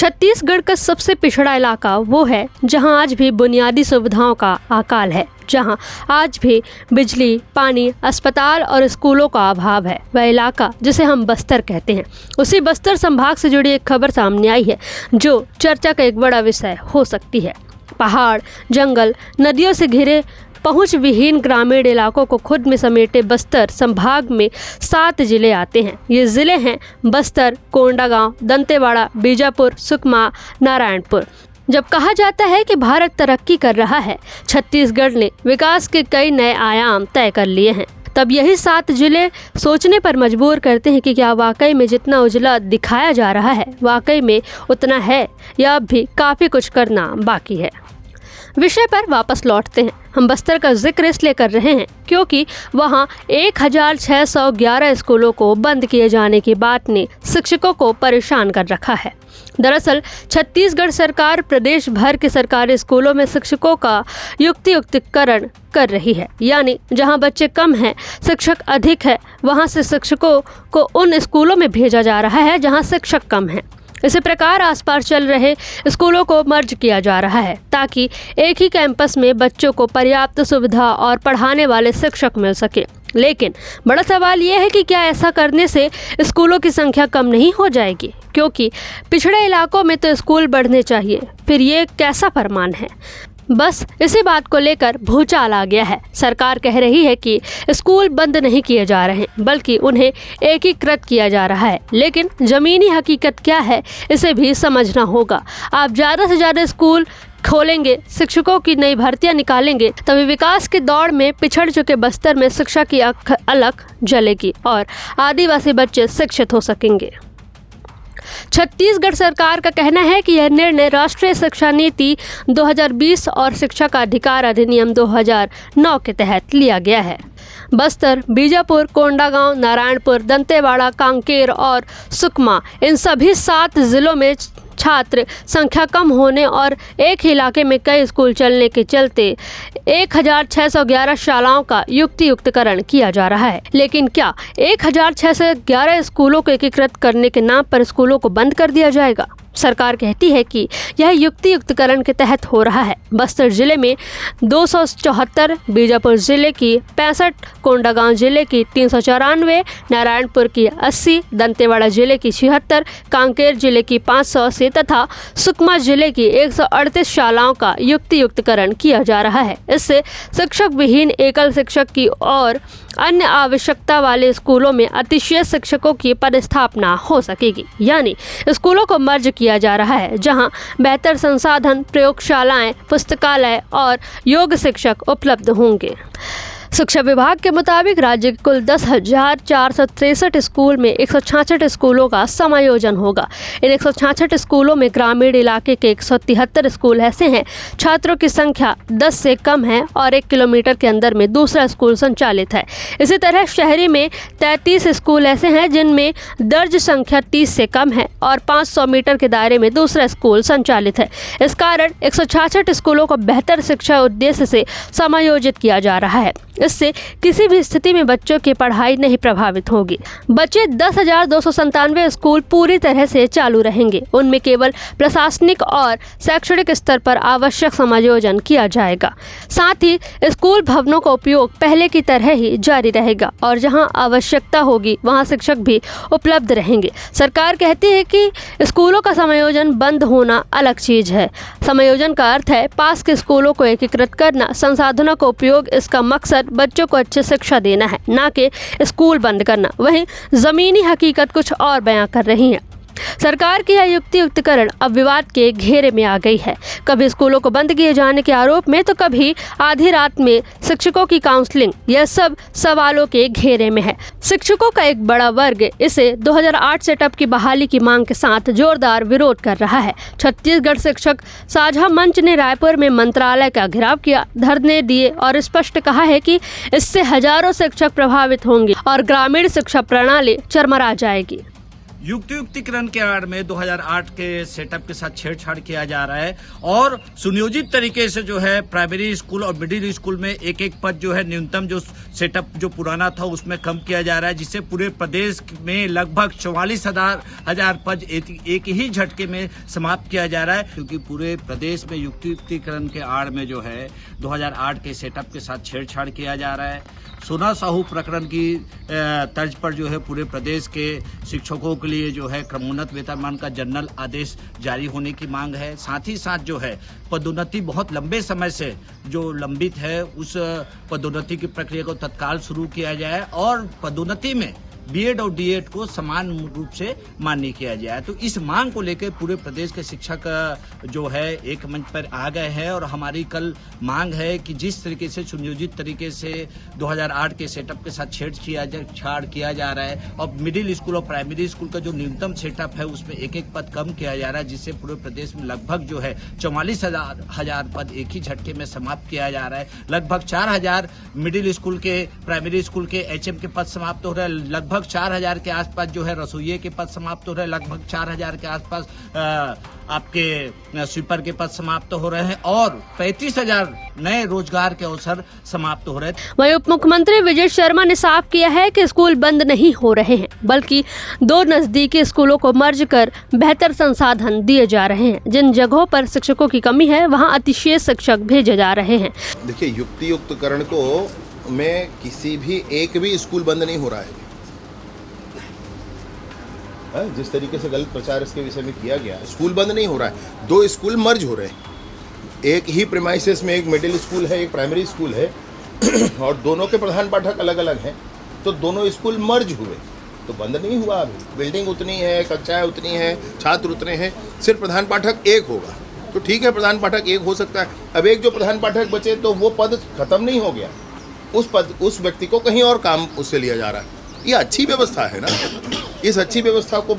छत्तीसगढ़ का सबसे पिछड़ा इलाका वो है जहां आज भी बुनियादी सुविधाओं का अकाल है, जहां आज भी बिजली, पानी, अस्पताल और स्कूलों का अभाव है। वह इलाका जिसे हम बस्तर कहते हैं, उसी बस्तर संभाग से जुड़ी एक खबर सामने आई है जो चर्चा का एक बड़ा विषय हो सकती है। पहाड़, जंगल, नदियों से घिरे पहुंच विहीन ग्रामीण इलाकों को खुद में समेटे बस्तर संभाग में 7 जिले आते हैं। ये जिले हैं बस्तर, कोंडागांव, दंतेवाड़ा, बीजापुर, सुकमा, नारायणपुर। जब कहा जाता है कि भारत तरक्की कर रहा है, छत्तीसगढ़ ने विकास के कई नए आयाम तय कर लिए हैं, तब यही 7 जिले सोचने पर मजबूर करते हैं कि क्या वाकई में जितना उजला दिखाया जा रहा है वाकई में उतना है या अब भी काफ़ी कुछ करना बाकी है। विषय पर वापस लौटते हैं। हम बस्तर का जिक्र इसलिए कर रहे हैं क्योंकि वहां 1611 स्कूलों को बंद किए जाने की बात ने शिक्षकों को परेशान कर रखा है। दरअसल छत्तीसगढ़ सरकार प्रदेश भर के सरकारी स्कूलों में शिक्षकों का युक्तियुक्तिकरण कर रही है, यानी जहां बच्चे कम हैं, शिक्षक अधिक है, वहां से शिक्षकों को उन स्कूलों में भेजा जा रहा है जहां शिक्षक कम हैं। इसी प्रकार आसपास चल रहे स्कूलों को मर्ज किया जा रहा है ताकि एक ही कैंपस में बच्चों को पर्याप्त सुविधा और पढ़ाने वाले शिक्षक मिल सके। लेकिन बड़ा सवाल यह है कि क्या ऐसा करने से स्कूलों की संख्या कम नहीं हो जाएगी? क्योंकि पिछड़े इलाकों में तो स्कूल बढ़ने चाहिए, फिर ये कैसा फरमान है? बस इसी बात को लेकर भूचाल आ गया है। सरकार कह रही है कि स्कूल बंद नहीं किए जा रहे बल्कि उन्हें एकीकृत किया जा रहा है, लेकिन ज़मीनी हकीकत क्या है इसे भी समझना होगा। आप ज़्यादा से ज़्यादा स्कूल खोलेंगे, शिक्षकों की नई भर्तियां निकालेंगे, तभी विकास की दौड़ में पिछड़ चुके बस्तर में शिक्षा की अलख जलेगी और आदिवासी बच्चे शिक्षित हो सकेंगे। छत्तीसगढ़ सरकार का कहना है कि यह निर्णय राष्ट्रीय शिक्षा नीति 2020 और शिक्षा का अधिकार अधिनियम 2009 के तहत लिया गया है। बस्तर, बीजापुर, कोंडागांव, नारायणपुर, दंतेवाड़ा, कांकेर और सुकमा, इन सभी 7 जिलों में छात्र संख्या कम होने और एक ही इलाके में कई स्कूल चलने के चलते 1611 शालाओं का युक्तियुक्तकरण किया जा रहा है। लेकिन क्या 1611 स्कूलों को एकीकृत करने के नाम पर स्कूलों को बंद कर दिया जाएगा? सरकार कहती है कि यह युक्तियुक्तकरण के तहत हो रहा है। बस्तर जिले में 274, बीजापुर जिले की 65, कोंडागांव जिले की 394, नारायणपुर की 80, दंतेवाड़ा जिले की 76, कांकेर जिले की 580 तथा सुकमा जिले की 138 शालाओं का युक्तियुक्तकरण किया जा रहा है। इससे शिक्षक विहीन एकल शिक्षक की और अन्य आवश्यकता वाले स्कूलों में अतिशय शिक्षकों की पदस्थापना हो सकेगी, यानी स्कूलों को मर्ज किया जा रहा है जहां बेहतर संसाधन, प्रयोगशालाएं, पुस्तकालय और योग शिक्षक उपलब्ध होंगे। शिक्षा विभाग के मुताबिक राज्य के कुल 10,463 स्कूल में 166 स्कूलों का समायोजन होगा। इन 166 स्कूलों में ग्रामीण इलाके के 173 स्कूल ऐसे हैं छात्रों की संख्या 10 से कम है और 1 किलोमीटर के अंदर में दूसरा स्कूल संचालित है। इसी तरह शहरी में 33 स्कूल ऐसे हैं जिनमें दर्ज संख्या 30 से कम है और 500 मीटर के दायरे में दूसरा स्कूल संचालित है। इस कारण 166 स्कूलों को बेहतर शिक्षा उद्देश्य से समायोजित किया जा रहा है। इससे किसी भी स्थिति में बच्चों की पढ़ाई नहीं प्रभावित होगी। बचे 10,297 स्कूल पूरी तरह से चालू रहेंगे। उनमें केवल प्रशासनिक और शैक्षणिक स्तर पर आवश्यक समायोजन किया जाएगा। साथ ही स्कूल भवनों का उपयोग पहले की तरह ही जारी रहेगा और जहां आवश्यकता होगी वहां शिक्षक भी उपलब्ध रहेंगे। सरकार कहती है कि स्कूलों का समायोजन बंद होना अलग चीज है। समायोजन का अर्थ है पास के स्कूलों को एकीकृत करना, संसाधनों का उपयोग। इसका मकसद बच्चों को अच्छी शिक्षा देना है, ना कि स्कूल बंद करना। वहीं जमीनी हकीकत कुछ और बयां कर रही है। सरकार की यह युक्तियुक्तकरण अब विवाद के घेरे में आ गई है। कभी स्कूलों को बंद किए जाने के आरोप में तो कभी आधी रात में शिक्षकों की काउंसलिंग, यह सब सवालों के घेरे में है। शिक्षकों का एक बड़ा वर्ग इसे 2008 सेटअप की बहाली की मांग के साथ जोरदार विरोध कर रहा है। छत्तीसगढ़ शिक्षक साझा मंच ने रायपुर में मंत्रालय का घेराव किया, धरने दिए और स्पष्ट कहा है कि इससे हजारों शिक्षक प्रभावित होंगे और ग्रामीण शिक्षा प्रणाली चरमरा जाएगी। युक्तिकरण के आड़ में 2008 के सेटअप के साथ छेड़छाड़ किया जा रहा है और सुनियोजित तरीके से जो है प्राइमरी स्कूल और मिडिल स्कूल में एक एक पद जो है न्यूनतम जो सेटअप जो पुराना था उसमें कम किया जा रहा है, जिससे पूरे प्रदेश में लगभग 44,000 पद एक ही झटके में समाप्त किया जा रहा है, क्योंकि पूरे प्रदेश में युक्तिकरण के आड़ में जो है 2008 के सेटअप के साथ छेड़छाड़ किया जा रहा है। सोना साहू प्रकरण की तर्ज पर जो है पूरे प्रदेश के शिक्षकों के लिए जो है क्रमोन्नत वेतनमान का जनरल आदेश जारी होने की मांग है। साथ ही साथ जो है पदोन्नति बहुत लंबे समय से जो लंबित है उस पदोन्नति की प्रक्रिया को तत्काल शुरू किया जाए और पदोन्नति में बीएड और डीएड को समान रूप से मान्य किया जाए। तो इस मांग को लेकर पूरे प्रदेश के शिक्षक जो है एक मंच पर आ गए हैं और हमारी कल मांग है कि जिस तरीके से सुनियोजित तरीके से 2008 के सेटअप के साथ छेड़छाड़ किया जा रहा है और मिडिल स्कूल और प्राइमरी स्कूल का जो न्यूनतम सेटअप है उसमें एक एक पद कम किया जा रहा है, जिससे पूरे प्रदेश में लगभग जो है 44,000 पद एक ही झटके में समाप्त किया जा रहा है। लगभग 4,000 मिडिल स्कूल के प्राइमरी स्कूल के एचएम के पद समाप्त हो रहे हैं, लगभग 4,000 के आसपास जो है रसोइये के पद समाप्त हो रहे हैं, लगभग 4,000 के आसपास आपके स्वीपर के पद समाप्त हो रहे हैं और 35,000 नए रोजगार के अवसर समाप्त हो रहे हैं। वहीं उप मुख्यमंत्री विजय शर्मा ने साफ किया है कि स्कूल बंद नहीं हो रहे हैं, बल्कि 2 नजदीकी स्कूलों को मर्ज कर बेहतर संसाधन दिए जा रहे हैं। जिन जगहों पर शिक्षकों की कमी है वहां अतिशेष शिक्षक भेजे जा रहे हैं। देखिए, युक्तिकरण को में किसी भी एक भी स्कूल बंद नहीं हो रहा है। जिस तरीके से गलत प्रचार इसके विषय में किया गया, स्कूल बंद नहीं हो रहा है, 2 स्कूल मर्ज हो रहे हैं। एक ही प्रीमाइसेस में एक मिडिल स्कूल है, एक प्राइमरी स्कूल है और दोनों के प्रधान पाठक अलग अलग हैं, तो दोनों स्कूल मर्ज हुए, तो बंद नहीं हुआ। अभी बिल्डिंग उतनी है, कक्षाएं उतनी हैं, छात्र उतने हैं, सिर्फ प्रधान पाठक एक होगा तो ठीक है, प्रधान पाठक एक हो सकता है। अब एक जो प्रधान पाठक बचे तो वो पद खत्म नहीं हो गया, उस व्यक्ति को कहीं और काम उससे लिया जा रहा है। ये अच्छी व्यवस्था है ना, इस अच्छी व्यवस्था को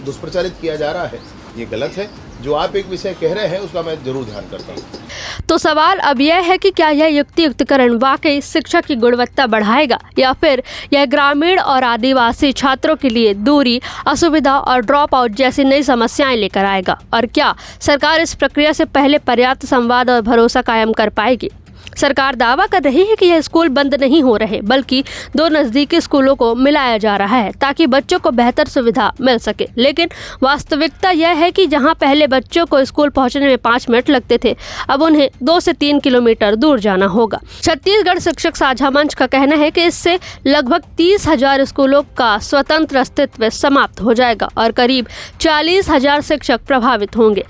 दुष्प्रचारित किया जा रहा है, ये गलत है। जो आप एक विषय कह रहे हैं उसका मैं जरूर ध्यान करता हूँ। तो सवाल अब यह है कि क्या यह युक्तिकरण वाकई शिक्षा की गुणवत्ता बढ़ाएगा या फिर यह ग्रामीण और आदिवासी छात्रों के लिए दूरी, असुविधा और ड्रॉप आउट जैसी नई समस्याएं लेकर आएगा, और क्या सरकार इस प्रक्रिया से पहले पर्याप्त संवाद और भरोसा कायम कर पाएगी। सरकार दावा कर रही है कि यह स्कूल बंद नहीं हो रहे, बल्कि 2 नजदीकी स्कूलों को मिलाया जा रहा है ताकि बच्चों को बेहतर सुविधा मिल सके। लेकिन वास्तविकता यह है कि जहां पहले बच्चों को स्कूल पहुंचने में 5 मिनट लगते थे, अब उन्हें 2 से 3 किलोमीटर दूर जाना होगा। छत्तीसगढ़ शिक्षक साझा मंच का कहना है कि इससे लगभग 30,000 स्कूलों का स्वतंत्र अस्तित्व समाप्त हो जाएगा और करीब 40,000 शिक्षक प्रभावित होंगे।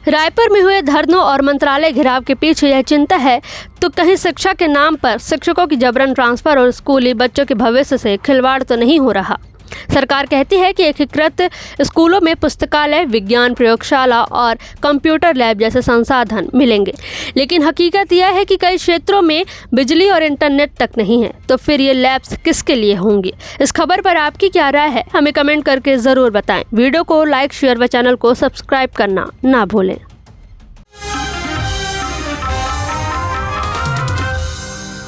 रायपुर में हुए धरनों और मंत्रालय घेराव के पीछे यह चिंता है तो कहीं शिक्षा के नाम पर शिक्षकों की जबरन ट्रांसफर और स्कूली बच्चों के भविष्य से खिलवाड़ तो नहीं हो रहा। सरकार कहती है कि एकीकृत स्कूलों में पुस्तकालय, विज्ञान प्रयोगशाला और कंप्यूटर लैब जैसे संसाधन मिलेंगे, लेकिन हकीकत यह है कि कई क्षेत्रों में बिजली और इंटरनेट तक नहीं है। तो फिर ये लैब्स किसके लिए होंगी? इस खबर पर आपकी क्या राय है, हमें कमेंट करके ज़रूर बताएं। वीडियो को लाइक, शेयर व चैनल को सब्सक्राइब करना ना भूलें।